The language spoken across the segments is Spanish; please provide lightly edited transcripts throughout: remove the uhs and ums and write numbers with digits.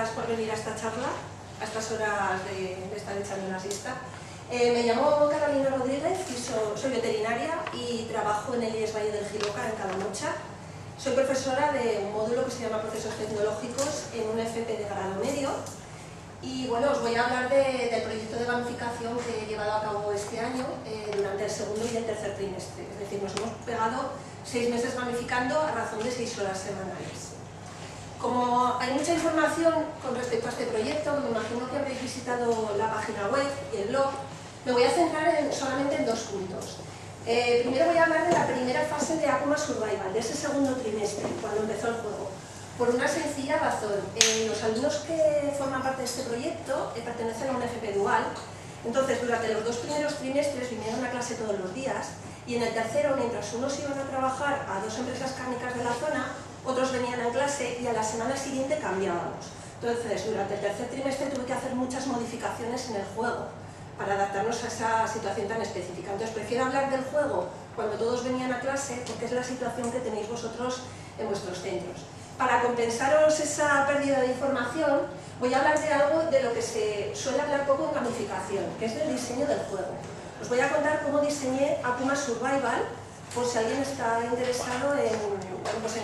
gracias por venir a esta charla, a estas horas de estar echando una siesta. Me llamo Carolina Rodríguez y soy veterinaria y trabajo en el IES Valle del Jiloca, en Calamocha. Soy profesora de un módulo que se llama Procesos Tecnológicos en un FP de grado medio. Y bueno, os voy a hablar del proyecto de gamificación que he llevado a cabo este año durante el segundo y el tercer trimestre. Es decir, nos hemos pegado 6 meses gamificando a razón de 6 horas semanales. Como hay mucha información con respecto a este proyecto, me imagino que habréis visitado la página web y el blog, me voy a centrar solamente en 2 puntos. Primero voy a hablar de la primera fase de Akuma Survival, de ese segundo trimestre, cuando empezó el juego. Por una sencilla razón, los alumnos que forman parte de este proyecto pertenecen a un FP dual. Entonces, durante los 2 primeros trimestres vinieron a clase todos los días y en el tercero, mientras unos iban a trabajar a 2 empresas cárnicas de la zona, otros venían a clase y a la semana siguiente cambiábamos. Entonces, durante el tercer trimestre tuve que hacer muchas modificaciones en el juego para adaptarnos a esa situación tan específica. Entonces, prefiero hablar del juego cuando todos venían a clase porque es la situación que tenéis vosotros en vuestros centros. Para compensaros esa pérdida de información, voy a hablar de algo de lo que se suele hablar poco en gamificación, que es del diseño del juego. Os voy a contar cómo diseñé Akuma Survival, por si alguien está interesado en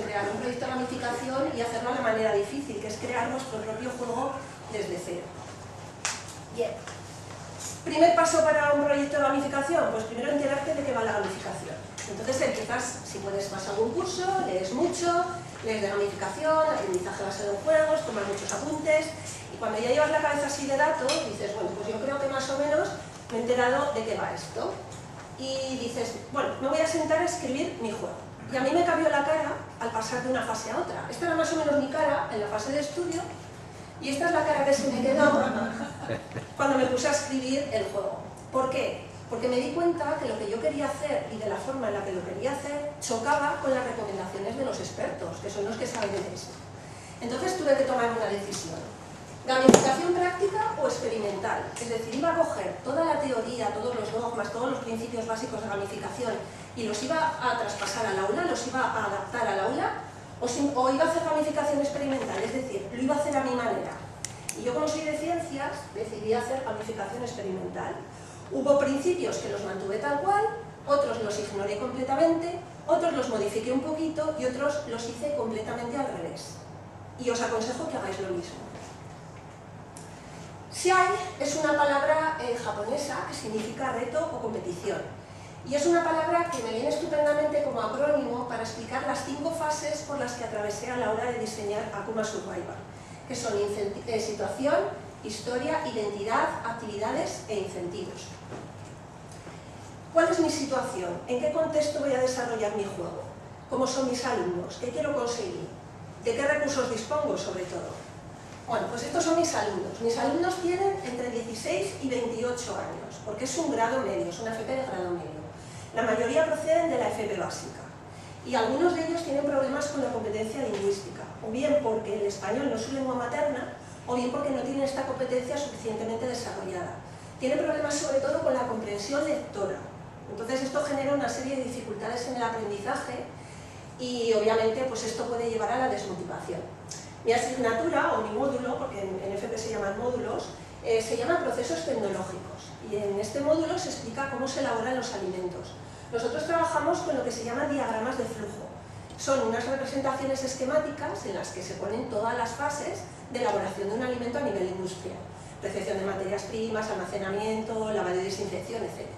crear un proyecto de gamificación y hacerlo de la manera difícil, que es crear vuestro propio juego desde cero. Bien. Primer paso para un proyecto de gamificación, pues primero enterarte de qué va la gamificación. Entonces empiezas, si puedes, vas a algún curso, lees mucho, lees de gamificación, aprendizaje basado en juegos, tomas muchos apuntes y cuando ya llevas la cabeza así de datos, dices, bueno, pues yo creo que más o menos me he enterado de qué va esto. Y dices, bueno, me voy a sentar a escribir mi juego. Y a mí me cambió la cara al pasar de una fase a otra. Esta era más o menos mi cara en la fase de estudio y esta es la cara que se me quedó cuando me puse a escribir el juego. ¿Por qué? Porque me di cuenta que lo que yo quería hacer y de la forma en la que lo quería hacer chocaba con las recomendaciones de los expertos, que son los que saben de esto. Entonces tuve que tomar una decisión. ¿Gamificación práctica o experimental? Es decir, iba a coger toda la teoría, todos los dogmas, todos los principios básicos de gamificación y los iba a traspasar al aula, los iba a adaptar al aula, o iba a hacer gamificación experimental, es decir, lo iba a hacer a mi manera. Y yo, como soy de ciencias, decidí hacer gamificación experimental. Hubo principios que los mantuve tal cual, otros los ignoré completamente, otros los modifiqué un poquito y otros los hice completamente al revés. Y os aconsejo que hagáis lo mismo. Shiai es una palabra japonesa que significa reto o competición. Y es una palabra que me viene estupendamente como acrónimo para explicar las 5 fases por las que atravesé a la hora de diseñar Akuma Survival, que son situación, historia, identidad, actividades e incentivos. ¿Cuál es mi situación? ¿En qué contexto voy a desarrollar mi juego? ¿Cómo son mis alumnos? ¿Qué quiero conseguir? ¿De qué recursos dispongo, sobre todo? Bueno, pues estos son mis alumnos. Mis alumnos tienen entre 16 y 28 años, porque es un grado medio, es una FP de grado medio. La mayoría proceden de la FP básica. Y algunos de ellos tienen problemas con la competencia lingüística, o bien porque el español no es su lengua materna, o bien porque no tienen esta competencia suficientemente desarrollada. Tienen problemas sobre todo con la comprensión lectora. Entonces esto genera una serie de dificultades en el aprendizaje y obviamente pues esto puede llevar a la desmotivación. Mi asignatura, o mi módulo, porque en FP se llaman módulos, se llama Procesos Tecnológicos y en este módulo se explica cómo se elaboran los alimentos. Nosotros trabajamos con lo que se llaman diagramas de flujo. Son unas representaciones esquemáticas en las que se ponen todas las fases de elaboración de un alimento a nivel industrial. Recepción de materias primas, almacenamiento, lavado y desinfección, etc.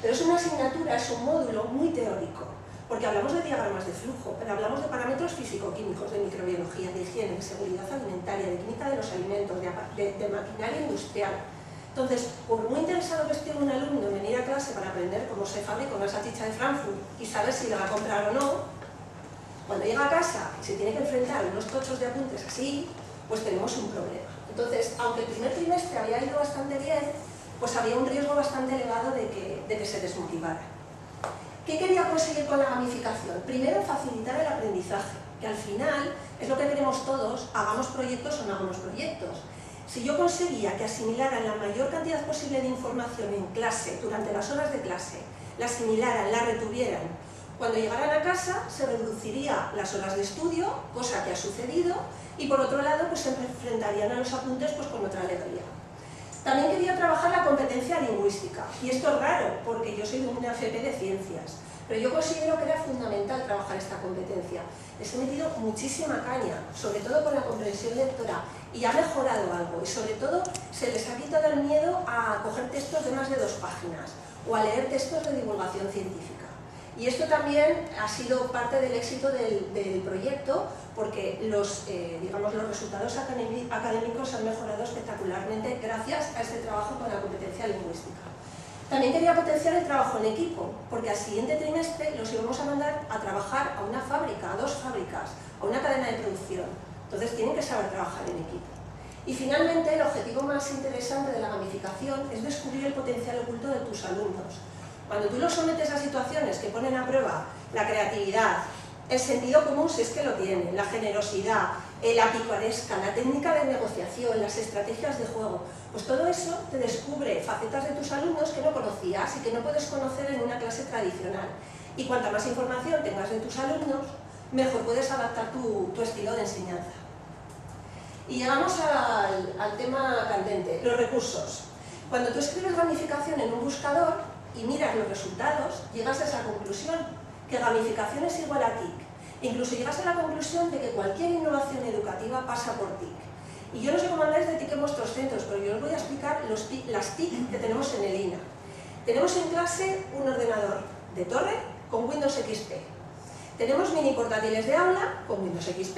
Pero es una asignatura, es un módulo muy teórico, porque hablamos de diagramas de flujo, pero hablamos de parámetros físico-químicos, de microbiología, de higiene, de seguridad alimentaria, de química de los alimentos, de maquinaria industrial. Entonces, por muy interesado que esté un alumno en venir a clase para aprender cómo se fabrica una salchicha de Frankfurt y saber si la va a comprar o no, cuando llega a casa y se tiene que enfrentar a unos tochos de apuntes así, pues tenemos un problema. Entonces, aunque el primer trimestre había ido bastante bien, pues había un riesgo bastante elevado de que se desmotivara. ¿Qué quería conseguir con la gamificación? Primero, facilitar el aprendizaje, que al final es lo que queremos todos, hagamos proyectos o no hagamos proyectos. Si yo conseguía que asimilaran la mayor cantidad posible de información en clase, durante las horas de clase, la asimilaran, la retuvieran, Cuando llegaran a casa se reduciría las horas de estudio, cosa que ha sucedido, y por otro lado pues se enfrentarían a los apuntes pues con otra alegría. También quería trabajar la competencia lingüística, y esto es raro porque yo soy de una FP de ciencias, pero yo considero que era fundamental trabajar esta competencia. Les he metido muchísima caña, sobre todo con la comprensión lectora, y ha mejorado algo, y sobre todo se les ha quitado el miedo a coger textos de más de 2 páginas, o a leer textos de divulgación científica. Y esto también ha sido parte del éxito del proyecto, porque los resultados académicos han mejorado espectacularmente gracias a este trabajo con la competencia lingüística. También quería potenciar el trabajo en equipo, porque al siguiente trimestre los íbamos a mandar a trabajar a una fábrica, a 2 fábricas, a una cadena de producción. Entonces tienen que saber trabajar en equipo. Y finalmente, el objetivo más interesante de la gamificación es descubrir el potencial oculto de tus alumnos. Cuando tú los sometes a situaciones que ponen a prueba la creatividad, el sentido común si es que lo tienen, la generosidad, la picaresca, la técnica de negociación, las estrategias de juego, pues todo eso te descubre facetas de tus alumnos que no conocías y que no puedes conocer en una clase tradicional. Y cuanta más información tengas de tus alumnos, mejor puedes adaptar tu estilo de enseñanza. Y llegamos al tema candente, los recursos. Cuando tú escribes gamificación en un buscador y miras los resultados, llegas a esa conclusión, que gamificación es igual a TIC. Incluso llegas a la conclusión de que cualquier innovación educativa pasa por TIC. Y yo no sé cómo habláis de TIC en vuestros centros, pero yo os voy a explicar las TIC que tenemos en el INA. Tenemos en clase un ordenador de torre con Windows XP. Tenemos mini portátiles de aula con Windows XP.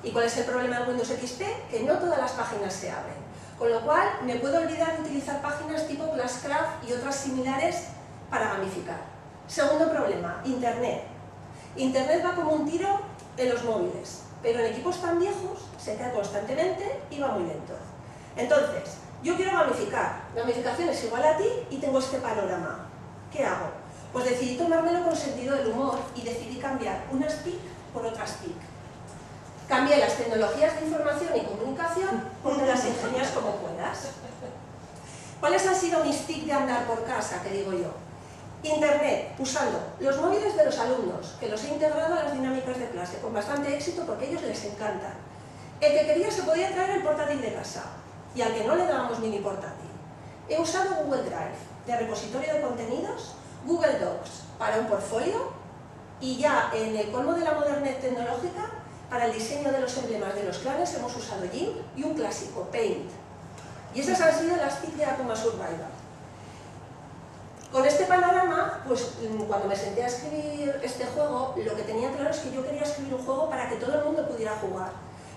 ¿Y cuál es el problema de Windows XP? Que no todas las páginas se abren. Con lo cual, me puedo olvidar de utilizar páginas tipo Classcraft y otras similares para gamificar. Segundo problema, Internet. Internet va como un tiro en los móviles, pero en equipos tan viejos se cae constantemente y va muy lento. Entonces, yo quiero gamificar. Gamificación es igual a ti y tengo este panorama. ¿Qué hago? Pues decidí tomármelo con sentido del humor y decidí cambiar unas TIC por otras TIC. Cambié las tecnologías de información y comunicación por las ingenias como puedas. ¿Cuáles han sido mis TIC de andar por casa, que digo yo? Internet, usando los móviles de los alumnos, que los he integrado a las dinámicas de clase, con bastante éxito porque a ellos les encanta. El que quería se podía traer el portátil de casa, y al que no le dábamos mini portátil. He usado Google Drive, de repositorio de contenidos, Google Docs, para un portfolio, y ya en el colmo de la modernidad tecnológica, para el diseño de los emblemas de los clanes hemos usado GIMP y un clásico, Paint. Y esas han sido las TIC de Akuma Survival. Con este panorama, pues cuando me senté a escribir este juego, lo que tenía claro es que yo quería escribir un juego para que todo el mundo pudiera jugar.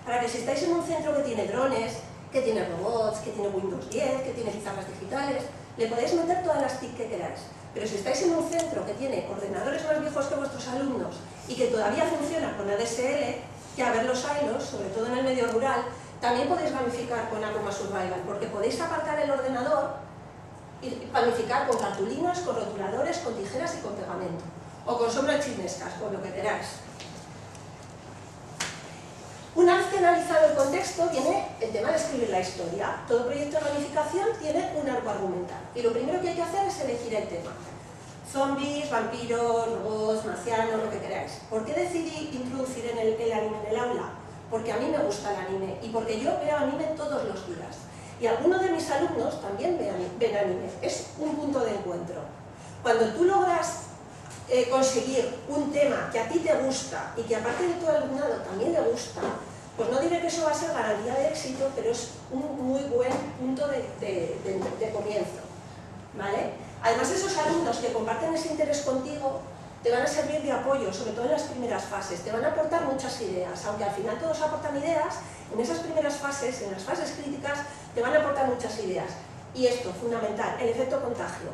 Para que si estáis en un centro que tiene drones, que tiene robots, que tiene Windows 10, que tiene pizarras digitales, le podéis meter todas las TIC que queráis. Pero si estáis en un centro que tiene ordenadores más viejos que vuestros alumnos y que todavía funciona con ADSL, que a ver los hilos, sobre todo en el medio rural, también podéis gamificar con Akuma Survival, porque podéis apartar el ordenador y gamificar con cartulinas, con rotuladores, con tijeras y con pegamento, o con sombras chinescas, con lo que queráis. Una vez que analizado el contexto, viene el tema de escribir la historia. Todo proyecto de gamificación tiene un arco argumental, y lo primero que hay que hacer es elegir el tema. Zombies, vampiros, robots, marcianos, lo que queráis. ¿Por qué decidí introducir el anime en el aula? Porque a mí me gusta el anime y porque yo veo anime todos los días. Y algunos de mis alumnos también ven anime. Es un punto de encuentro. Cuando tú logras conseguir un tema que a ti te gusta y que aparte de tu alumnado también le gusta, pues no diré que eso va a ser garantía de éxito, pero es un muy buen punto de comienzo. ¿Vale? Además, esos alumnos que comparten ese interés contigo te van a servir de apoyo, sobre todo en las primeras fases, te van a aportar muchas ideas, aunque al final todos aportan ideas, en esas primeras fases, en las fases críticas, te van a aportar muchas ideas. Y esto, fundamental, el efecto contagio.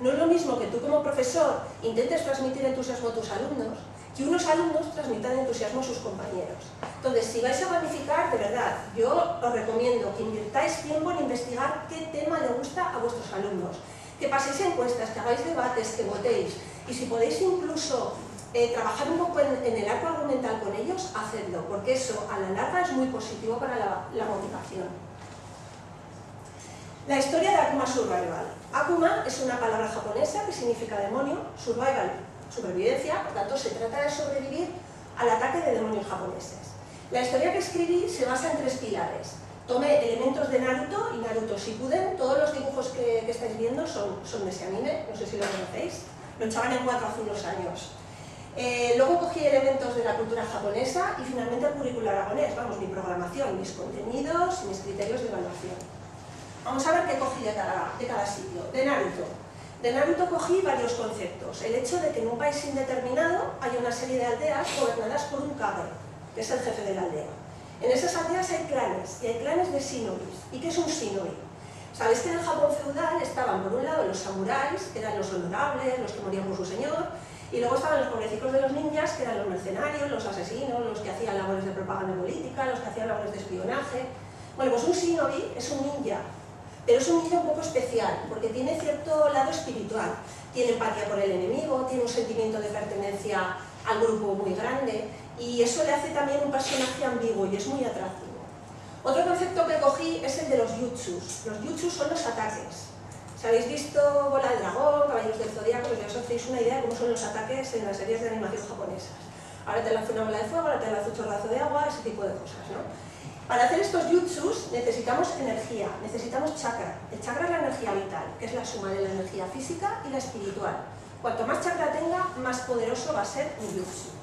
No es lo mismo que tú como profesor intentes transmitir entusiasmo a tus alumnos, que unos alumnos transmitan entusiasmo a sus compañeros. Entonces, si vais a gamificar, de verdad, yo os recomiendo que invirtáis tiempo en investigar qué tema le gusta a vuestros alumnos, que paséis encuestas, que hagáis debates, que votéis, y si podéis incluso trabajar un poco en el arco argumental con ellos, hacedlo, porque eso a la larga es muy positivo para la motivación. La historia de Akuma Survival. Akuma es una palabra japonesa que significa demonio, Survival supervivencia, por tanto se trata de sobrevivir al ataque de demonios japoneses. La historia que escribí se basa en 3 pilares. Tomé elementos de Naruto y Naruto Shippuden. Todos los dibujos que estáis viendo son de ese anime, no sé si lo conocéis. Lo echaban en 4 hace unos años. Luego cogí elementos de la cultura japonesa y finalmente el currículo aragonés, vamos, mi programación, mis contenidos y mis criterios de evaluación. Vamos a ver qué cogí de cada sitio. De Naruto cogí varios conceptos. El hecho de que en un país indeterminado hay una serie de aldeas gobernadas por un Kage, que es el jefe de la aldea. En esas aldeas hay clanes, y hay clanes de shinobis. ¿Y qué es un shinobi? Sabéis que en el Japón feudal estaban por un lado los samuráis, que eran los honorables, los que morían por su señor, y luego estaban los pobrecitos de los ninjas, que eran los mercenarios, los asesinos, los que hacían labores de propaganda política, los que hacían labores de espionaje. Bueno, pues un shinobi es un ninja, pero es un ninja un poco especial, porque tiene cierto lado espiritual. Tiene empatía por el enemigo, tiene un sentimiento de pertenencia al grupo muy grande, y eso le hace también un personaje ambiguo y es muy atractivo. Otro concepto que cogí es el de los jutsus. Los jutsus son los ataques. Si habéis visto Bola de Dragón, Caballeros del Zodíaco, pues ya os hacéis una idea de cómo son los ataques en las series de animación japonesas. Ahora te lanzo una bola de fuego, ahora te lanzo un chorrazo de agua, ese tipo de cosas, ¿no? Para hacer estos jutsus necesitamos energía, necesitamos chakra. El chakra es la energía vital, que es la suma de la energía física y la espiritual. Cuanto más chakra tenga, más poderoso va a ser un jutsu.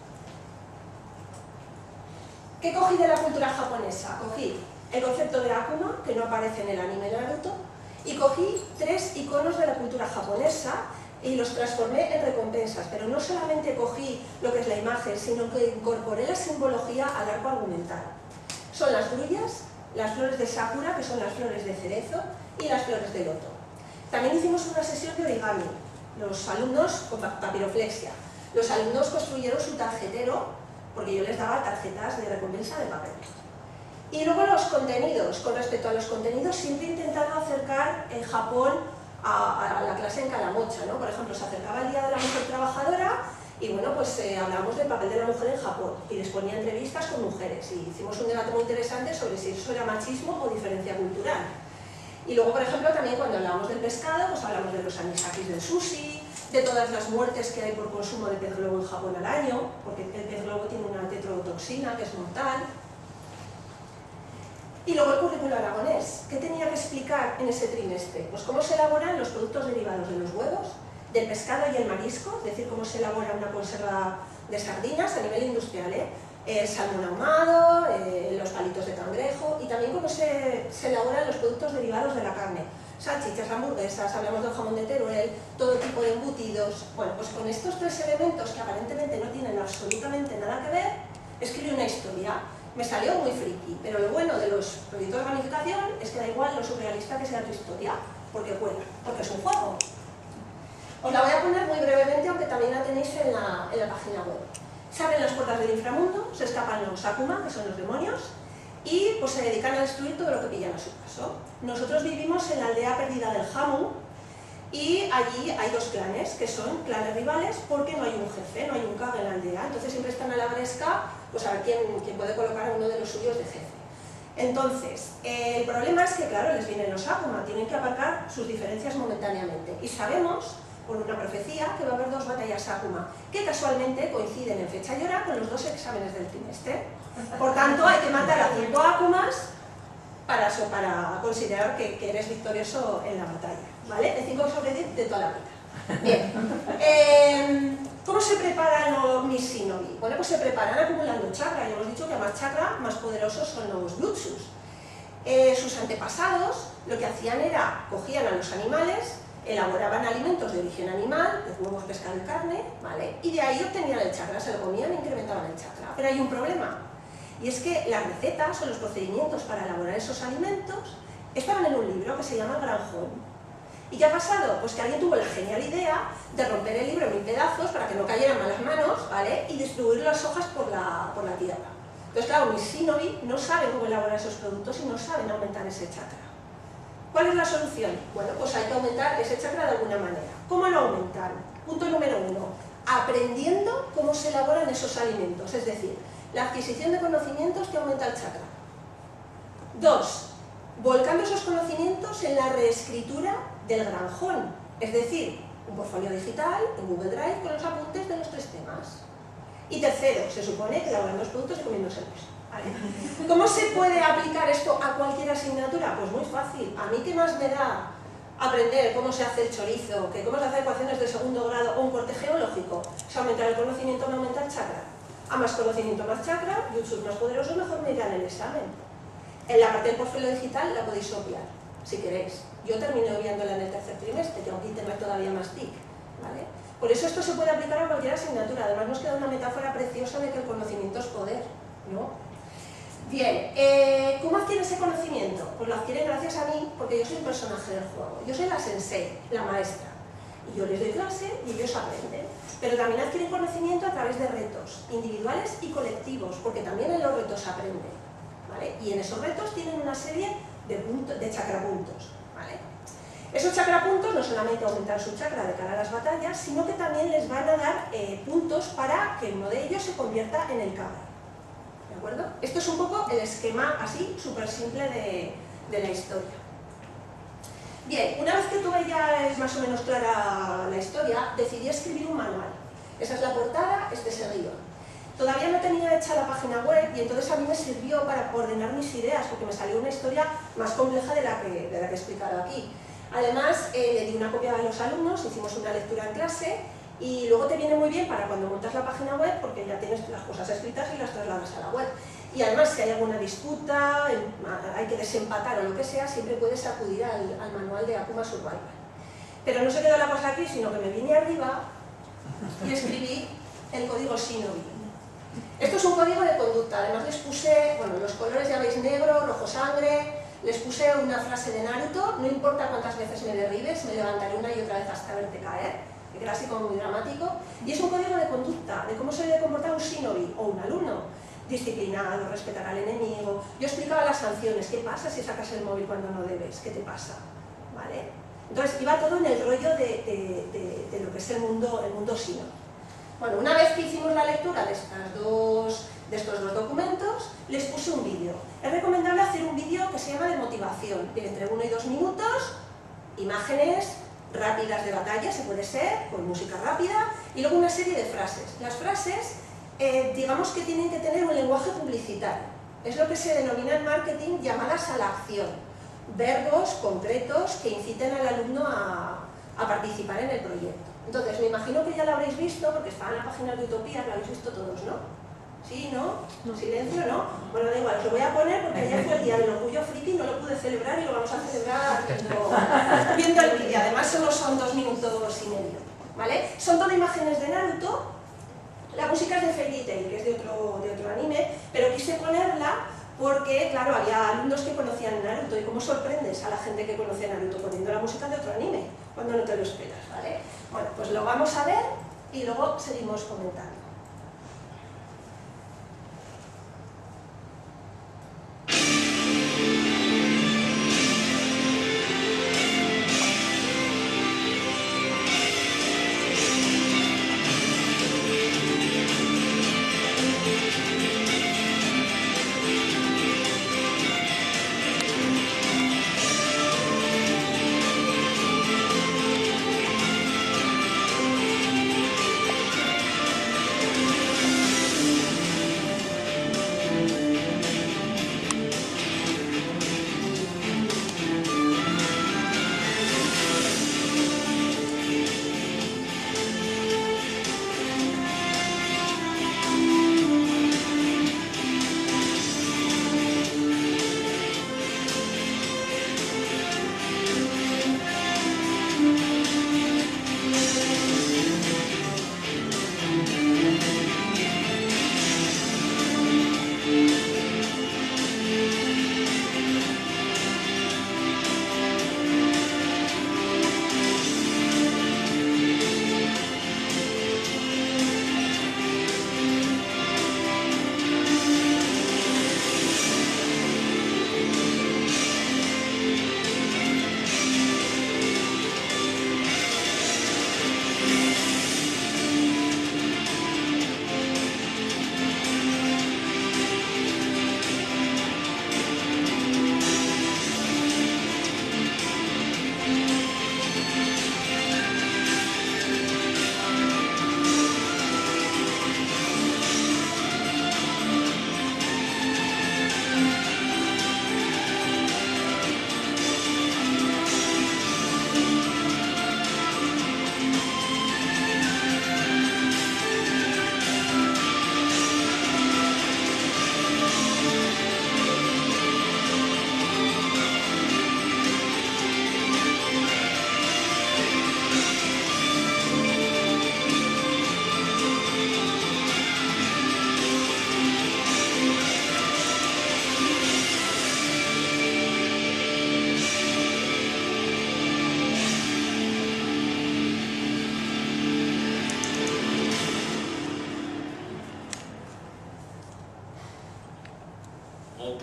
¿Qué cogí de la cultura japonesa? Cogí el concepto de Akuma, que no aparece en el anime Naruto, y cogí 3 iconos de la cultura japonesa y los transformé en recompensas, pero no solamente cogí lo que es la imagen, sino que incorporé la simbología al arco argumental. Son las grullas, las flores de sakura, que son las flores de cerezo, y las flores de loto. También hicimos una sesión de origami, los alumnos con papiroflexia. Los alumnos construyeron su tarjetero, porque yo les daba tarjetas de recompensa de papel. Y luego los contenidos. Con respecto a los contenidos, siempre he intentado acercar en Japón a la clase en Calamocha, ¿no? Por ejemplo, se acercaba el Día de la Mujer Trabajadora y bueno, pues hablábamos del papel de la mujer en Japón y les ponía entrevistas con mujeres y hicimos un debate muy interesante sobre si eso era machismo o diferencia cultural. Y luego, por ejemplo, también cuando hablábamos del pescado, pues hablamos de los anisakis del sushi, de todas las muertes que hay por consumo de pez globo en Japón al año, porque el pez globo tiene una tetrodotoxina que es mortal. Y luego el currículo aragonés. ¿Qué tenía que explicar en ese trimestre? Pues cómo se elaboran los productos derivados de los huevos, del pescado y el marisco, es decir, cómo se elabora una conserva de sardinas a nivel industrial, el salmón ahumado, los palitos de cangrejo y también cómo se elaboran los productos derivados de la carne. Salchichas, hamburguesas, hablamos del jamón de Teruel, todo tipo de embutidos. Bueno, pues con estos 3 elementos que aparentemente no tienen absolutamente nada que ver, escribí una historia. Me salió muy friki, pero lo bueno de los proyectos de gamificación es que da igual lo surrealista que sea tu historia, porque cuela, porque es un juego. Os la voy a poner muy brevemente, aunque también la tenéis en la página web. Se abren las puertas del inframundo, se escapan los Akuma, que son los demonios, y pues se dedican a destruir todo lo que pillan a su paso. Nosotros vivimos en la aldea perdida del Hamu, y allí hay 2 clanes, que son clanes rivales porque no hay un jefe, no hay un Kage en la aldea, entonces siempre están a la gresca pues a ver quién puede colocar a uno de los suyos de jefe. Entonces, el problema es que, claro, les vienen los Akuma, tienen que aparcar sus diferencias momentáneamente, y sabemos, por una profecía, que va a haber 2 batallas Akuma, que casualmente coinciden en fecha y hora con los 2 exámenes del trimestre. Por tanto, hay que matar a 5 Akumas para considerar que eres victorioso en la batalla, ¿vale? De 5 sobre 10 de toda la vida. Bien. ¿Cómo se preparan mis shinobi? Bueno, pues se preparan acumulando chakra. Ya hemos dicho que a más chakra, más poderosos son los jutsus. Sus antepasados lo que hacían era, cogían a los animales, elaboraban alimentos de origen animal, de huevos, pescado y carne, ¿vale? Y de ahí obtenían el chakra, se lo comían e incrementaban el chakra. Pero hay un problema, y es que las recetas o los procedimientos para elaborar esos alimentos estaban en un libro que se llama El Granjón. ¿Y qué ha pasado? Pues que alguien tuvo la genial idea de romper el libro en 1000 pedazos para que no cayeran malas manos, ¿vale? Y distribuir las hojas por la tierra. Entonces, claro, mis shinobi no saben cómo elaborar esos productos y no saben aumentar ese chakra. ¿Cuál es la solución? Bueno, pues hay que aumentar ese chakra de alguna manera. ¿Cómo lo aumentan? Punto número 1. Aprendiendo cómo se elaboran esos alimentos, es decir, la adquisición de conocimientos que aumenta el chakra. 2. Volcando esos conocimientos en la reescritura del granjón, es decir, un portfolio digital en Google Drive con los apuntes de los 3 temas. Y tercero, se supone que elaboran 2 productos y comiendo servicios. ¿Vale? ¿Cómo se puede aplicar esto a cualquier asignatura? Pues muy fácil. A mí qué más me da aprender cómo se hace el chorizo, que cómo se hacen ecuaciones de segundo grado o un corte geológico. Si aumentar el conocimiento no aumenta el chakra. A más conocimiento más chakra, y un sur más poderoso, mejor me irá en el examen. En la parte del portfolio digital la podéis obviar, si queréis. Yo terminé obviándola en el tercer trimestre, que aunque tener todavía más TIC. ¿Vale? Por eso esto se puede aplicar a cualquier asignatura. Además nos queda una metáfora preciosa de que el conocimiento es poder, ¿no? Bien, ¿cómo adquiere ese conocimiento? Pues lo adquieren gracias a mí, porque yo soy un personaje del juego. Yo soy la sensei, la maestra. Y yo les doy clase y ellos aprenden. Pero también adquieren conocimiento a través de retos, individuales y colectivos, porque también en los retos aprenden. ¿Vale? Y en esos retos tienen una serie de chakrapuntos. ¿Vale? Esos chakrapuntos no solamente aumentan su chakra de cara a las batallas, sino que también les van a dar puntos para que uno de ellos se convierta en el cabra. ¿De acuerdo? Esto es un poco el esquema así, súper simple de la historia. Bien, una vez que tuve ya es más o menos clara la historia, decidí escribir un manual. Esa es la portada, este es el guión. Todavía no tenía hecha la página web y entonces a mí me sirvió para ordenar mis ideas, porque me salió una historia más compleja de la que he explicado aquí. Además, le di una copia a los alumnos, hicimos una lectura en clase y luego te viene muy bien para cuando montas la página web porque ya tienes las cosas escritas y las trasladas a la web. Y además, si hay alguna disputa, hay que desempatar o lo que sea, siempre puedes acudir al manual de Akuma Survival. Pero no se quedó la cosa aquí, sino que me vine arriba y escribí el código Shinobi. Esto es un código de conducta. Además les puse, bueno, los colores ya veis, negro, rojo sangre, les puse una frase de Naruto: no importa cuántas veces me derribes, me levantaré una y otra vez hasta verte caer, que era así como muy dramático. Y es un código de conducta, de cómo se debe comportar un shinobi o un alumno. Disciplinado, respetar al enemigo. Yo explicaba las sanciones: ¿qué pasa si sacas el móvil cuando no debes? ¿Qué te pasa? ¿Vale? Entonces iba todo en el rollo de lo que es el mundo shinobi. Bueno, una vez que hicimos la lectura de estos dos documentos, les puse un vídeo. Es recomendable hacer un vídeo que se llama de motivación, de entre 1 y 2 minutos, imágenes rápidas de batalla, se puede ser, con música rápida, y luego una serie de frases. Las frases, digamos que tienen que tener un lenguaje publicitario. Es lo que se denomina en marketing llamadas a la acción. Verbos concretos que inciten al alumno a participar en el proyecto. Entonces, me imagino que ya lo habréis visto, porque está en la página de Utopía, lo habéis visto todos, ¿no? ¿Sí? ¿No? ¿Silencio? ¿No? Bueno, da igual, os lo voy a poner porque ayer fue el día del orgullo friki, no lo pude celebrar y lo vamos a celebrar viendo el vídeo. Además, solo son 2 minutos y medio, ¿vale? Son todo imágenes de Naruto. La música es de Fairy Tail, que es de otro anime, pero quise ponerla porque, claro, había alumnos que conocían Naruto. ¿Y cómo sorprendes a la gente que conoce Naruto poniendo la música de otro anime cuando no te lo esperas, ¿vale? Bueno, pues lo vamos a ver y luego seguimos comentando.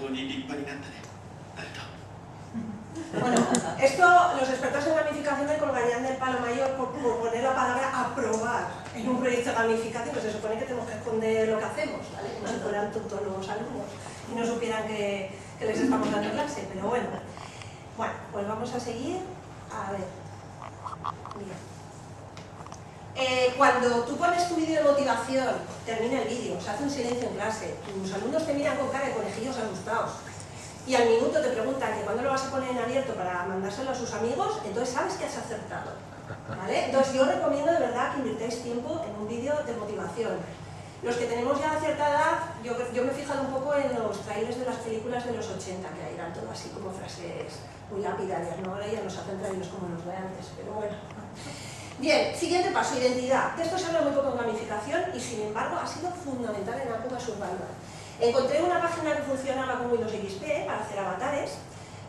に立派になったね。ありがとう。Bueno, esto los expertos en gamificación me colgarían del palo mayor por poner la palabra aprobar en un proyecto de gamificación, pues se supone que tenemos que esconder lo que hacemos, ¿vale? Como si fueran tontos los alumnos y no supieran que les estamos dando clase, pero bueno. Bueno, pues vamos a seguir. A ver. Mira. Cuando tú pones tu vídeo de motivación, termina el vídeo, se hace un silencio en clase, tus alumnos te miran con cara de conejillos asustados y al minuto te preguntan que cuándo lo vas a poner en abierto para mandárselo a sus amigos, entonces sabes que has acertado, ¿vale? Entonces yo recomiendo de verdad que invirtáis tiempo en un vídeo de motivación. Los que tenemos ya cierta edad, yo me he fijado un poco en los trailers de las películas de los 80, que eran todo así como frases muy lapidarias, ¿no? Ahora ya nos hacen trailers como los de antes, pero bueno. Bien, siguiente paso, identidad. De esto se habla muy poco en gamificación y sin embargo ha sido fundamental en la época survival. Encontré una página que funcionaba con Windows XP para hacer avatares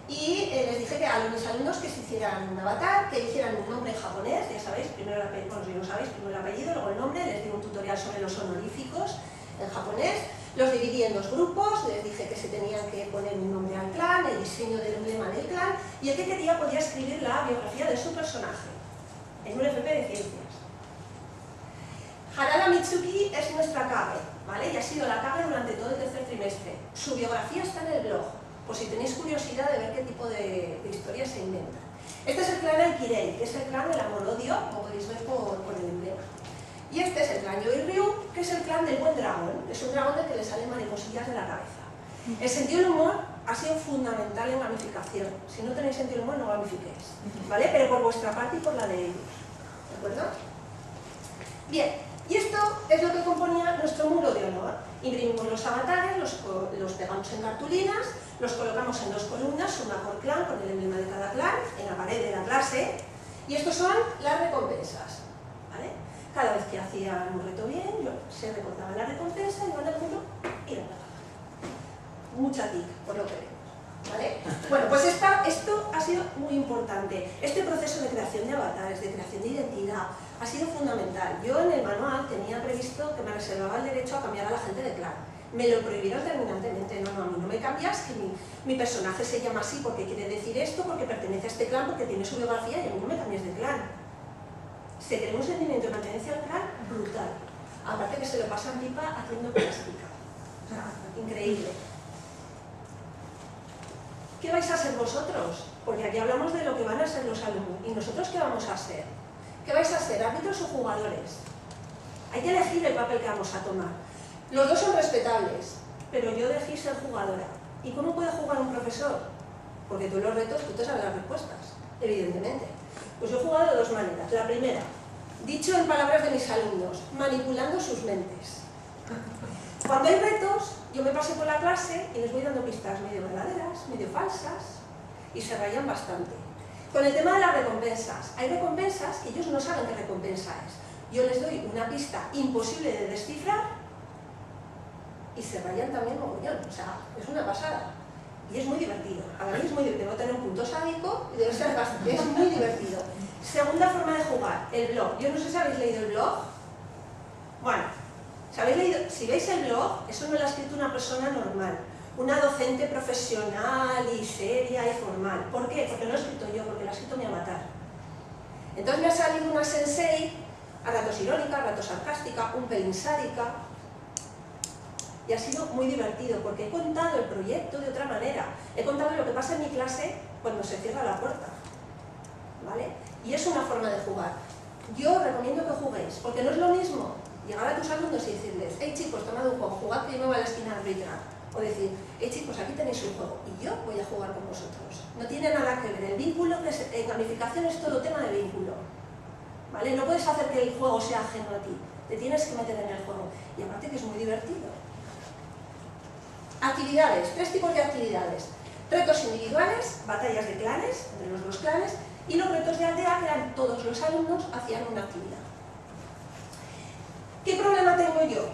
y les dije que a mis alumnos que se hicieran un avatar, que hicieran un nombre en japonés, ya sabéis, primero el apellido, bueno, si no sabéis, primero el apellido, luego el nombre, les di un tutorial sobre los honoríficos en japonés, los dividí en dos grupos, les dije que se tenían que poner un nombre al clan, el diseño del emblema del clan y el que quería podía escribir la biografía de su personaje en un FP de ciencias. Harada Mitsuki es nuestra Kage, ¿vale? Y ha sido la Kage durante todo el tercer trimestre. Su biografía está en el blog, por si tenéis curiosidad de ver qué tipo de historias se inventan. Este es el clan Aikirei, que es el clan del amor-odio, como podéis ver por el emblema. Y este es el clan Yoiryu, que es el clan del buen dragón. Es un dragón del que le salen mariposillas de la cabeza. El sentido del humor ha sido fundamental en gamificación. Si no tenéis sentido del humor, no gamifiquéis, ¿vale? Pero por vuestra parte y por la de ellos, ¿de acuerdo? Bien, y esto es lo que componía nuestro muro de honor. Imprimimos los avatares, los pegamos en cartulinas, los colocamos en dos columnas, una por clan, con el emblema de cada clan, en la pared de la clase, y estos son las recompensas, ¿vale? Cada vez que hacían un reto bien, se recortaba la recompensa, iban al muro y la pagaban. Mucha tic, por lo que vemos, ¿vale? Bueno, pues esto ha sido muy importante. Este proceso de creación de avatares, de creación de identidad, ha sido fundamental. Yo en el manual tenía previsto que me reservaba el derecho a cambiar a la gente de clan. Me lo prohibieron terminantemente. No, a mí no me cambias, que mi personaje se llama así porque quiere decir esto, porque pertenece a este clan, porque tiene su biografía y a mí no me cambies de clan. Se crea un sentimiento de pertenencia al clan brutal. Aparte que se lo pasan pipa haciendo plástica. O sea, increíble. ¿Qué vais a ser vosotros? Porque aquí hablamos de lo que van a ser los alumnos. ¿Y nosotros qué vamos a ser? ¿Qué vais a ser? ¿Árbitros o jugadores? Hay que elegir el papel que vamos a tomar. Los dos son respetables, pero yo elegí ser jugadora. ¿Y cómo puede jugar un profesor? Porque tú en los retos, tú te sabes las respuestas, evidentemente. Pues yo he jugado de dos maneras. La primera, dicho en palabras de mis alumnos, manipulando sus mentes. Cuando hay retos, yo me paso por la clase y les voy dando pistas medio verdaderas, medio falsas, y se rayan bastante. Con el tema de las recompensas, hay recompensas que ellos no saben qué recompensa es. Yo les doy una pista imposible de descifrar y se rayan también mogollón, o sea, es una pasada. Y es muy divertido, a mí es muy divertido, debo tener un punto sádico y debe ser bastante, es muy divertido. Segunda forma de jugar, el blog. Yo no sé si habéis leído el blog. Bueno, si veis el blog, eso no lo ha escrito una persona normal, una docente profesional y seria y formal. ¿Por qué? Porque no lo he escrito yo, porque lo ha escrito mi avatar. Entonces me ha salido una sensei, a ratos irónica, a ratos sarcástica, un pelín sádica, y ha sido muy divertido, porque he contado el proyecto de otra manera. He contado lo que pasa en mi clase cuando se cierra la puerta, ¿vale? Y es una forma de jugar. Yo recomiendo que juguéis, porque no es lo mismo llegar a tus alumnos y decirles, hey chicos, tomad un juego, jugad que yo me voy a la esquina a arbitrar. O decir, hey chicos, aquí tenéis un juego y yo voy a jugar con vosotros. No tiene nada que ver. El vínculo, en gamificación es todo tema de vínculo, ¿vale? No puedes hacer que el juego sea ajeno a ti, te tienes que meter en el juego. Y aparte que es muy divertido. Actividades, 3 tipos de actividades. Retos individuales, batallas de clanes, entre los dos clanes, y los retos de aldea, que eran todos los alumnos hacían una actividad. ¿Qué problema tengo yo?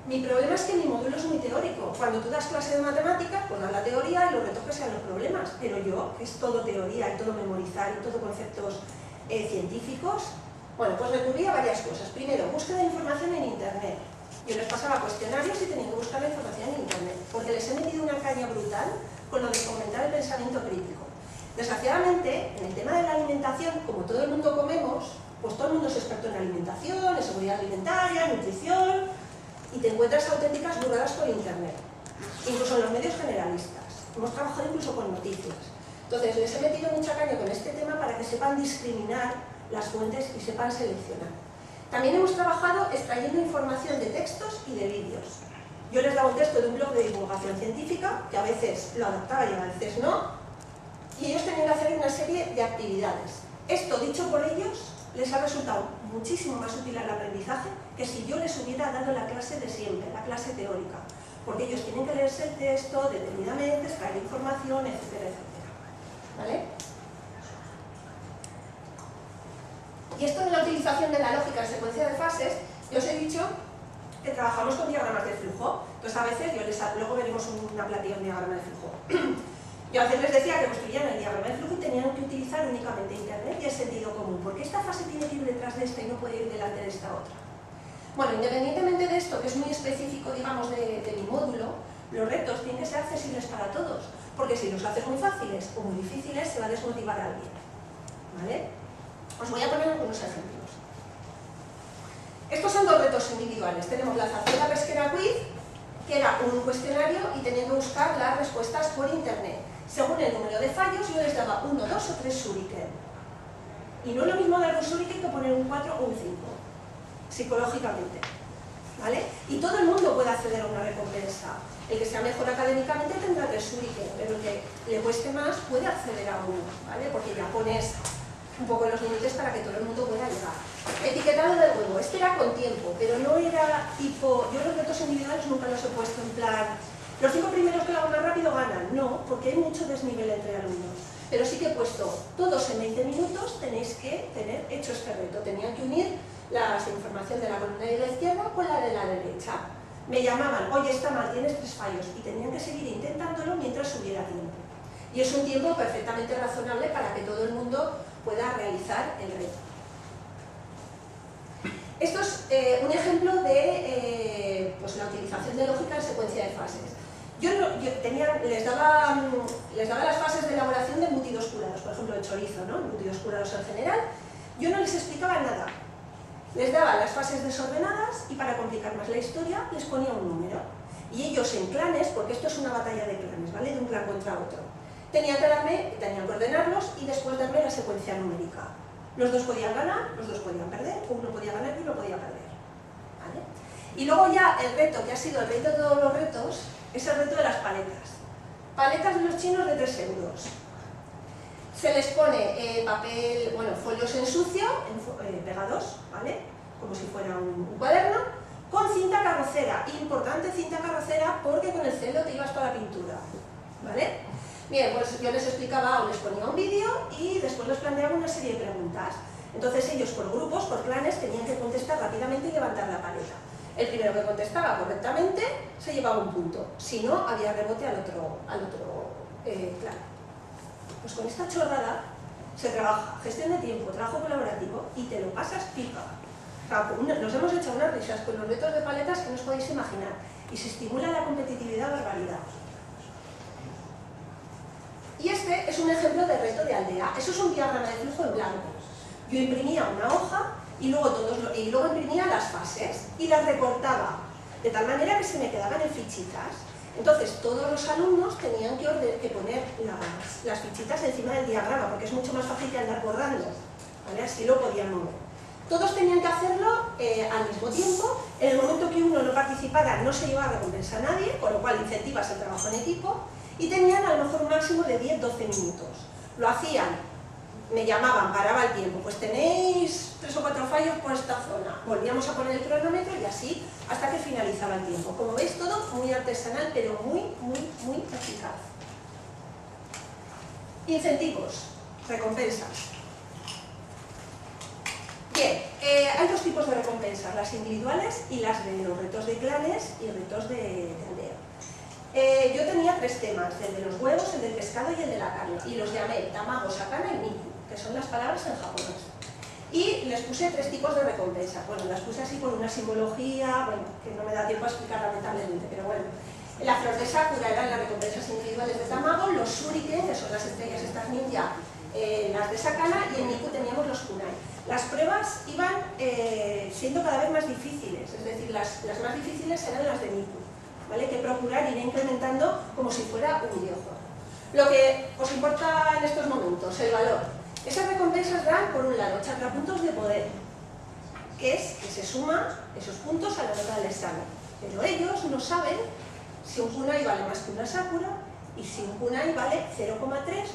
Mi problema es que mi módulo es muy teórico. Cuando tú das clase de matemáticas, pues das la teoría y los retos que sean los problemas. Pero yo, que es todo teoría y todo memorizar y todo conceptos científicos, bueno, pues recurrí a varias cosas. Primero, búsqueda de información en internet. Yo les pasaba cuestionarios y tenían que buscar la información en internet, porque les he metido una caña brutal con lo de fomentar el pensamiento crítico. Desgraciadamente, en el tema de la alimentación, como todo el mundo comemos, pues todo el mundo es experto en alimentación, en seguridad alimentaria, en nutrición, y te encuentras auténticas burradas por internet, incluso en los medios generalistas. Hemos trabajado incluso con noticias. Entonces, les he metido mucha caña con este tema para que sepan discriminar las fuentes y sepan seleccionar. También hemos trabajado extrayendo información de textos y de vídeos. Yo les daba un texto de un blog de divulgación científica, que a veces lo adaptaba y a veces no, y ellos tenían que hacer una serie de actividades. Esto, dicho por ellos, les ha resultado muchísimo más útil al aprendizaje que si yo les hubiera dado la clase de siempre, la clase teórica, porque ellos tienen que leerse el texto detenidamente, extraer información, etcétera, etcétera. ¿Vale? Y esto de la utilización de la lógica en secuencia de fases, yo os he dicho que trabajamos con diagramas de flujo. Entonces a veces, luego veremos una plantilla de un diagrama de flujo. Yo a veces les decía que construían el diagrama de flujo y tenían que utilizar únicamente internet y el sentido común, porque esta fase tiene que ir detrás de esta y no puede ir delante de esta otra. Bueno, independientemente de esto, que es muy específico, digamos, de mi módulo, los retos tienen que ser accesibles para todos, porque si los haces muy fáciles o muy difíciles, se va a desmotivar a alguien. ¿Vale? Os voy a poner algunos ejemplos. Estos son dos retos individuales. Tenemos la zarzuela pesquera quiz, que era un cuestionario y tenían que buscar las respuestas por internet. Según el número de fallos, yo les daba 1, 2 o 3 shuriken. Y no es lo mismo dar un shuriken que poner un 4 o un 5, psicológicamente. ¿Vale? Y todo el mundo puede acceder a una recompensa. El que sea mejor académicamente tendrá 3 shuriken, pero el que le cueste más puede acceder a uno, ¿vale? Porque ya pones un poco los límites para que todo el mundo pueda llegar. Etiquetado del juego, este era con tiempo, pero no era tipo... Yo los retos individuales nunca los he puesto en plan... Los 5 primeros que lo hagan más rápido ganan, no, porque hay mucho desnivel entre alumnos. Pero sí que he puesto, todos en 20 minutos tenéis que tener hecho este reto. Tenían que unir la información de la columna de la izquierda con la de la derecha. Me llamaban, oye, está mal, tienes 3 fallos, y tenían que seguir intentándolo mientras hubiera tiempo. Y es un tiempo perfectamente razonable para que todo el mundo pueda realizar el reto. Esto es un ejemplo de pues la utilización de lógica en secuencia de fases. Yo les daba las fases de elaboración de embutidos curados, por ejemplo el chorizo, ¿no? Embutidos curados en general. Yo no les explicaba nada. Les daba las fases desordenadas y para complicar más la historia les ponía un número. Y ellos en clanes, porque esto es una batalla de clanes, ¿vale? De un clan contra otro. Tenían que ordenarlos y después darme la secuencia numérica. Los dos podían ganar, los dos podían perder, uno podía ganar y uno podía perder. ¿Vale? Y luego ya el reto, que ha sido el reto de todos los retos, es el reto de las paletas. Paletas de los chinos de 3 euros. Se les pone papel, bueno, folios en sucio, pegados, ¿vale? Como si fuera un cuaderno, con cinta carrocera. Importante cinta carrocera porque con el celo te ibas toda la pintura, ¿vale? Bien, pues yo les explicaba o les ponía un vídeo y después les planteaba una serie de preguntas. Entonces ellos por grupos, por clanes, tenían que contestar rápidamente y levantar la paleta. El primero que contestaba correctamente se llevaba un punto, si no había rebote al otro clan. Pues con esta chorrada se trabaja gestión de tiempo, trabajo colaborativo y te lo pasas pipa. O sea, nos hemos hecho unas risas con los retos de paletas que no os podéis imaginar y se estimula la competitividad barbaridad. Y este es un ejemplo de reto de aldea. Eso es un diagrama de flujo en blanco. Yo imprimía una hoja y luego imprimía las fases y las recortaba de tal manera que se me quedaban en fichitas. Entonces todos los alumnos tenían que poner las fichitas encima del diagrama porque es mucho más fácil que andar borrando, ¿vale? Así lo podían mover. Todos tenían que hacerlo al mismo tiempo. En el momento que uno no participara no se llevaba recompensa a nadie, con lo cual incentivas el trabajo en equipo. Y tenían a lo mejor un máximo de 10-12 minutos. Lo hacían, me llamaban, paraba el tiempo, pues tenéis 3 o 4 fallos por esta zona. Volvíamos a poner el cronómetro y así hasta que finalizaba el tiempo. Como veis, todo muy artesanal, pero muy eficaz. Incentivos, recompensas. Bien, hay 2 tipos de recompensas, las individuales y las de los retos de clanes y retos de aldea. Yo tenía 3 temas, el de los huevos, el del pescado y el de la carne, y los llamé tamago, sakana y miku, que son las palabras en japonés. Y les puse 3 tipos de recompensas. Bueno, las puse así por una simbología, bueno, que no me da tiempo a explicar lamentablemente, pero bueno. La flor de Sakura eran las recompensas individuales de Tamago, los Shuriken, que son las estrellas estas ninja, las de Sakana, y en Miku teníamos los Kunai. Las pruebas iban siendo cada vez más difíciles, es decir, las más difíciles eran las de Miku, ¿vale? Que procurar ir incrementando como si fuera un videojuego. Lo que os importa en estos momentos, el valor. Esas recompensas dan, por un lado, chakrapuntos de poder, que es que se suman esos puntos a la nota del examen. Pero ellos no saben si un kunai vale más que una Sakura y si un kunai vale 0,3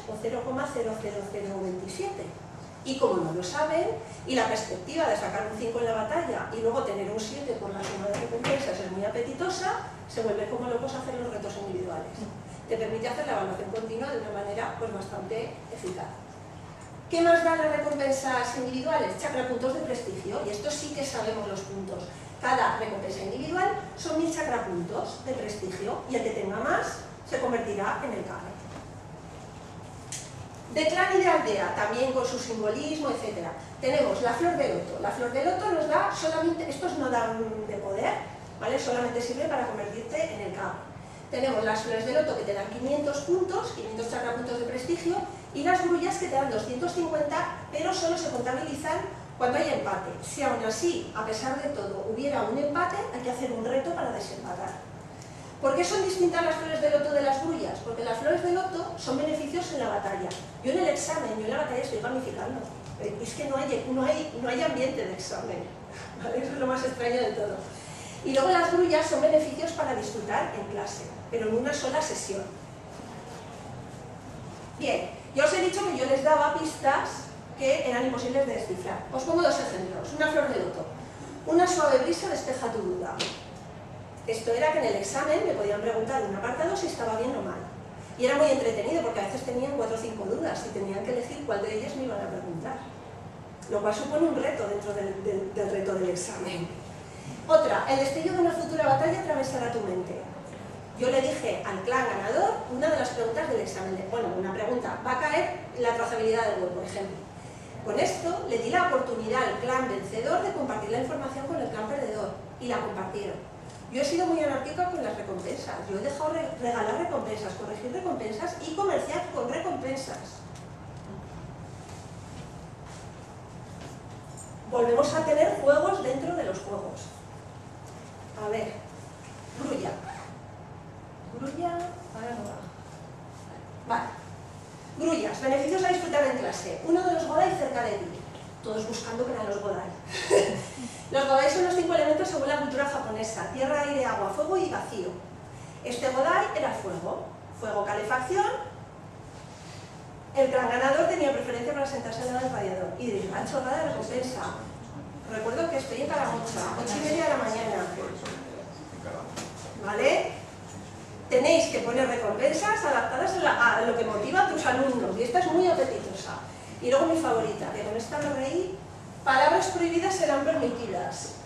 o 0,00027. Y como no lo saben, y la perspectiva de sacar un 5 en la batalla y luego tener un 7 por la suma de recompensas es muy apetitosa, se vuelve como locos a hacer los retos individuales. Te permite hacer la evaluación continua de una manera pues, bastante eficaz. ¿Qué más dan las recompensas individuales? Chakrapuntos de prestigio, y esto sí que sabemos los puntos. Cada recompensa individual son 1000 chakrapuntos de prestigio, y el que tenga más se convertirá en el Kage. De clan y de aldea, también con su simbolismo, etc. Tenemos la flor de loto. La flor de loto nos da solamente, estos no dan de poder, ¿vale? Solamente sirve para convertirte en el Kage. Tenemos las flores de loto que te dan 500 puntos, 500 chakrapuntos de prestigio, y las grullas que te dan 250, pero solo se contabilizan cuando hay empate. Si aún así, a pesar de todo, hubiera un empate, hay que hacer un reto para desempatar. ¿Por qué son distintas las flores de loto de las grullas? Porque las flores de loto son beneficios en la batalla. Yo en el examen, yo en la batalla estoy gamificando. Es que no hay ambiente de examen, ¿vale? Eso es lo más extraño de todo. Y luego las grullas son beneficios para disfrutar en clase, pero en una sola sesión. Bien, ya os he dicho que yo les daba pistas que eran imposibles de descifrar. Os pongo 2 ejemplos. Una flor de loto. Una suave brisa despeja tu duda. Esto era que en el examen me podían preguntar en un apartado si estaba bien o mal. Y era muy entretenido porque a veces tenían 4 o 5 dudas y tenían que elegir cuál de ellas me iban a preguntar. Lo cual supone un reto dentro del reto del examen. Otra, el destello de una futura batalla atravesará tu mente. Yo le dije al clan ganador una de las preguntas del examen. Bueno, una pregunta, va a caer la trazabilidad del huevo, por ejemplo. Con esto le di la oportunidad al clan vencedor de compartir la información con el clan perdedor y la compartieron. Yo he sido muy anárquica con las recompensas. Yo he dejado regalar recompensas, corregir recompensas y comerciar con recompensas. Volvemos a tener juegos dentro de los juegos. A ver, grulla. Grulla, ahora no va. Vale. Grullas, beneficios a disfrutar en clase. Uno de los Godai cerca de ti. Todos buscando que eran los Godai. Los Godai son los 5 elementos según la cultura japonesa: tierra, aire, agua, fuego y vacío. Este Godai era fuego. Fuego, calefacción. El gran ganador tenía preferencia para sentarse al lado del radiador. Y de la chorrada de recompensa. Recuerdo que estoy en Calamocha, 8:30 de la mañana. ¿Vale? Tenéis que poner recompensas adaptadas a lo que motiva a tus alumnos. Y esta es muy apetitosa. Y luego mi favorita, que con esta me reí: palabras prohibidas serán permitidas.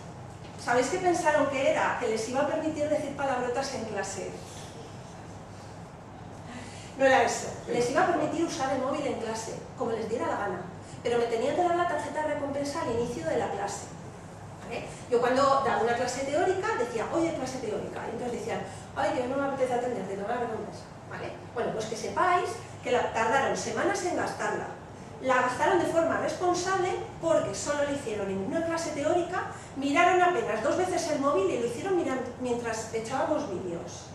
¿Sabéis qué pensaron que era? Que les iba a permitir decir palabrotas en clase. No era eso. Les iba a permitir usar el móvil en clase, como les diera la gana. Pero me tenían que dar la tarjeta de recompensa al inicio de la clase. ¿Vale? Yo cuando daba una clase teórica decía, oye, clase teórica. Y entonces decían, ay, que no me apetece atenderte, no me recompensa. ¿Vale? Bueno, pues que sepáis que tardaron semanas en gastarla. La gastaron de forma responsable porque solo lo hicieron en una clase teórica, miraron apenas 2 veces el móvil y lo hicieron mientras echábamos vídeos.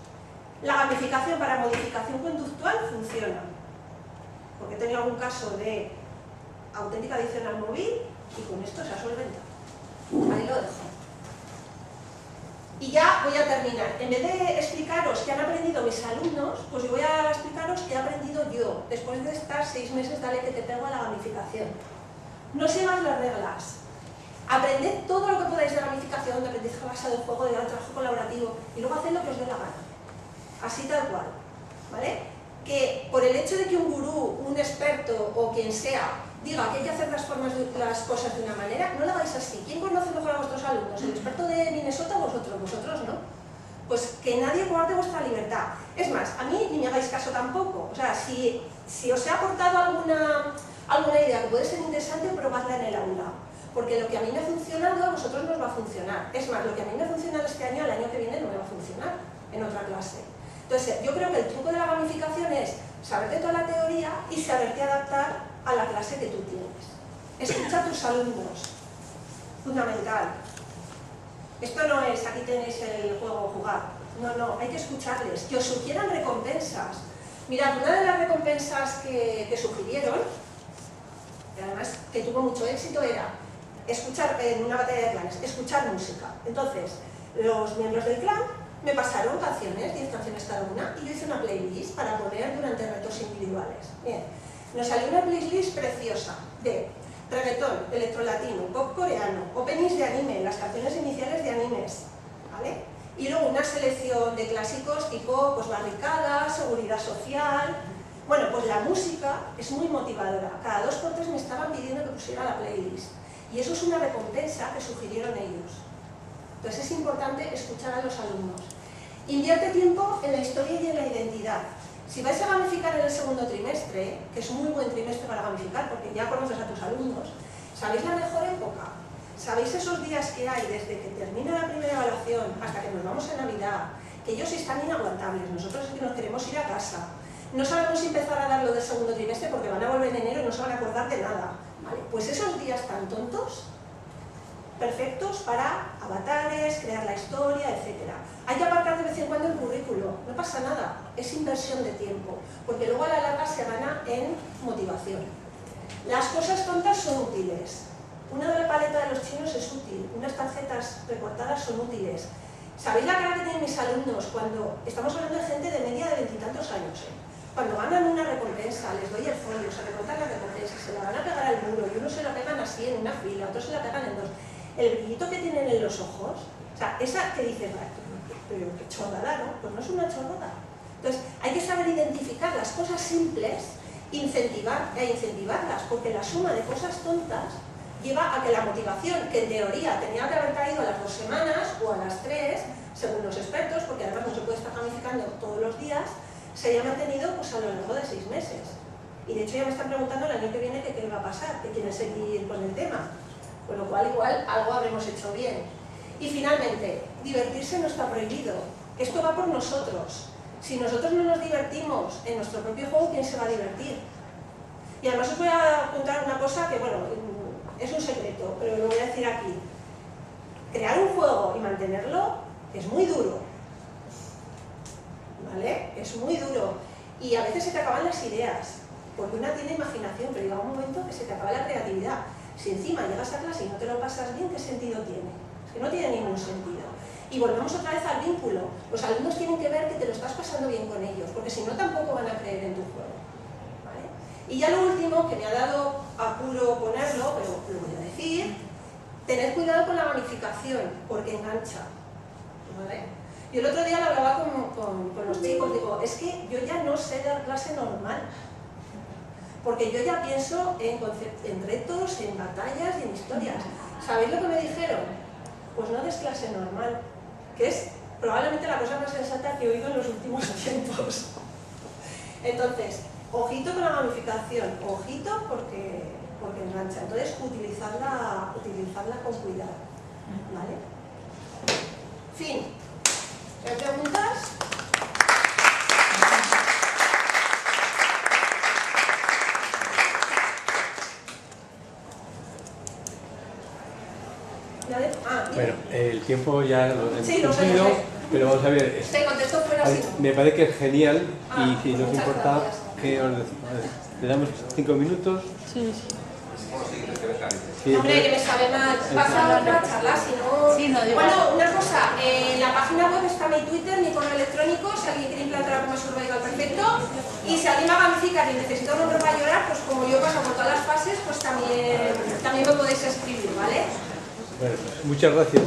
La gamificación para modificación conductual funciona, porque he tenido algún caso de auténtica adicción al móvil y con esto se ha solventado. Ahí lo dejo. Y ya voy a terminar. En vez de explicaros qué han aprendido mis alumnos, pues yo voy a explicaros qué he aprendido yo, después de estar 6 meses, dale que te pego a la gamificación. No sigáis las reglas. Aprended todo lo que podáis de gamificación, de aprendizaje basado en juego, de trabajo colaborativo, y luego haced lo que os dé la gana. Así tal cual. ¿Vale? Que por el hecho de que un gurú, un experto o quien sea diga que hay que hacer las cosas de una manera, no lo hagáis así. ¿Quién conoce mejor a vuestros alumnos? ¿El experto de Minnesota o vosotros? Vosotros no. Pues que nadie coarte vuestra libertad. Es más, a mí ni me hagáis caso tampoco. O sea, si os he aportado alguna idea que puede ser interesante, probadla en el aula. porque lo que a mí me ha funcionado a vosotros no os va a funcionar. Es más, lo que a mí me ha funcionado este año, el año que viene no me va a funcionar en otra clase. Entonces, yo creo que el truco de la gamificación es saberte toda la teoría y saberte adaptar a la clase que tú tienes. Escucha a tus alumnos, fundamental. Esto no es, aquí tenéis el juego jugar. No, no, hay que escucharles, que os sugieran recompensas. Mirad, una de las recompensas que sugirieron, y además que tuvo mucho éxito, era escuchar, en una batalla de clanes, escuchar música. Entonces, los miembros del clan me pasaron canciones, 10 canciones cada una, y yo hice una playlist para poner durante retos individuales. Bien, nos salió una playlist preciosa de reggaetón, electrolatino, pop coreano, openings de anime, las canciones iniciales de animes, ¿vale? Y luego una selección de clásicos tipo pues, barricada, seguridad social. Bueno, pues la música es muy motivadora. Cada 2 por 3 me estaban pidiendo que pusiera la playlist. Y eso es una recompensa que sugirieron ellos. Entonces es importante escuchar a los alumnos. Invierte tiempo en la historia y en la identidad. Si vais a gamificar en el segundo trimestre, que es un muy buen trimestre para gamificar porque ya conoces a tus alumnos, ¿sabéis la mejor época? ¿Sabéis esos días que hay desde que termina la primera evaluación hasta que nos vamos a Navidad? Que ellos están inaguantables, nosotros es que nos queremos ir a casa. No sabemos si empezar a dar lo del segundo trimestre porque van a volver en enero y no se van a acordar de nada. ¿Vale? Pues esos días tan tontos, perfectos para avatares, crear la historia, etc. Hay que aparcar de vez en cuando el currículo, no pasa nada, es inversión de tiempo, porque luego a la larga se gana en motivación. Las cosas tontas son útiles. Una de la paleta de los chinos es útil, unas tarjetas recortadas son útiles. ¿Sabéis la cara que tienen mis alumnos cuando estamos hablando de gente de media de 20 y tantos años? Cuando ganan una recompensa, les doy el folio, se recortan la recompensa, se la van a pegar al muro y uno se la pegan así en una fila, otros se la pegan en 2. El brillito que tienen en los ojos, o sea, esa que dices, pero qué chorrada, ¿no? Pues no es una chorrada. Entonces, hay que saber identificar las cosas simples incentivarlas, porque la suma de cosas tontas lleva a que la motivación, que en teoría tenía que haber caído a las 2 semanas o a las 3, según los expertos, porque además no se puede estar gamificando todos los días, se haya mantenido pues, a lo largo de 6 meses. Y de hecho ya me están preguntando el año que viene qué va a pasar, que quieren seguir con el tema. Con lo cual igual algo habremos hecho bien. Y finalmente, divertirse no está prohibido. Esto va por nosotros. Si nosotros no nos divertimos en nuestro propio juego, ¿quién se va a divertir? Y además os voy a contar una cosa que, bueno, es un secreto, pero lo voy a decir aquí. Crear un juego y mantenerlo es muy duro. ¿Vale? Es muy duro. Y a veces se te acaban las ideas, porque una tiene imaginación, pero llega un momento que se te acaba la creatividad. Si encima llegas a clase y no te lo pasas bien, ¿qué sentido tiene? Es que no tiene ningún sentido. Y volvemos otra vez al vínculo. Los alumnos tienen que ver que te lo estás pasando bien con ellos, porque si no tampoco van a creer en tu juego. ¿Vale? Y ya lo último, que me ha dado apuro ponerlo, pero lo voy a decir, tened cuidado con la gamificación, porque engancha. ¿Vale? Yo el otro día lo hablaba con los chicos, digo, es que yo ya no sé dar clase normal. Porque yo ya pienso en retos, en batallas y en historias. ¿Sabéis lo que me dijeron? Pues no des clase normal, que es probablemente la cosa más sensata que he oído en los últimos tiempos. Entonces, ojito con la gamificación, ojito porque engancha. Entonces, utilizarla con cuidado. ¿Vale? Fin. ¿Hay preguntas? Bueno, el tiempo ya lo hemos cumplido, pero vamos a ver. Te contesto fuera así. Me parece que es genial y si nos muchas importa gracias. que os decimos. ¿Le damos 5 minutos? Sí. Sí, Hombre, que me sabe mal pasar otra charla, si no... Sí, no, digo bueno, algo. una cosa, en la página web está mi Twitter, mi correo electrónico, si alguien quiere implantar algo más Survival perfecto, y si alguien va a gamificar y necesita un hombre para llorar, pues como yo paso por todas las fases, pues también me podéis escribir, ¿vale? Bueno, pues muchas gracias.